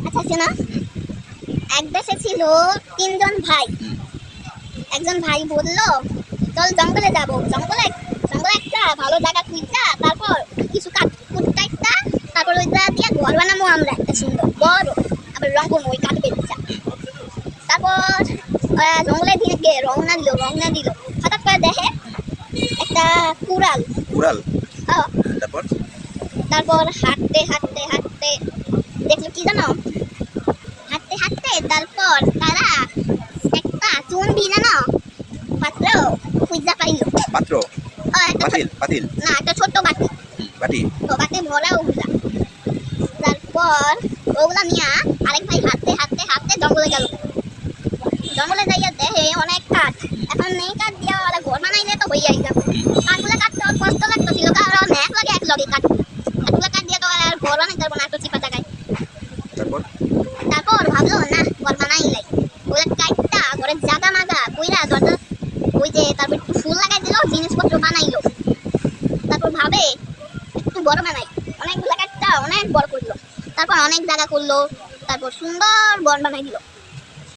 আচ্ছা শোনো, এক দেশে ছিল তিনজন ভাই। একজন ভাই বলল, চল জঙ্গলে যাব। জঙ্গলে জঙ্গলে একটা ভালো জায়গা খুঁজা, তারপর কিছু কাঠ কুটটা, তারপর ওইটা দিয়ে ঘর বানাবো আমরা একটা সুন্দর বড়, আবার রং করবো ওই কাঠ বেচা। তারপর জঙ্গলের দিকে রওনা দিল। হঠাৎ করে দেখে একটা কুড়াল। কুড়াল। হ্যাঁ। তারপর তারপর হাঁটতে হাঁটতে হাঁটতে দেখলো কি জানো, হাঁটতে হাঁটতে তারপর তারা একটা চুনবি জানো পাত্র খুঁজা পাইল। পাত্র, একটা পাতিল, পাতিল না, একটা ছোট্ট বাটি। বাটি। তো বাটি ভরা ওগুলা। তারপর ওগুলা নিয়ে আরেক ভাই হাঁটতে হাঁটতে হাঁটতে জঙ্গলে গেল। জঙ্গলে যাইয়া দেখে অনেক কাঠ। এখন এই কাঠ দিয়া ওরা ঘর বানাইলে তো হইয়াই যাবে। কাঠগুলা কাটতে অনেক কষ্ট লাগতেছিল, কারণ এক লগে কাঠ। এতগুলা কাঠ দিয়ে তো আর ঘর বানাইতে পারবো না এত চিপা জায়গায়। তারপর ভাবলো না, ঘর বানাইলাই। ওই কাঠটা ঘরের জাগা মাগা কইরা দরজা ওই যে তারপর একটু ফুল লাগাই দিল, জিনিসপত্র বানাইলো। তারপর ভাবে একটু বড় বানাই, অনেকগুলা কাঠটা অনেক বড় করলো। তারপর অনেক জায়গা করলো, তারপর সুন্দর বন বানাই দিল।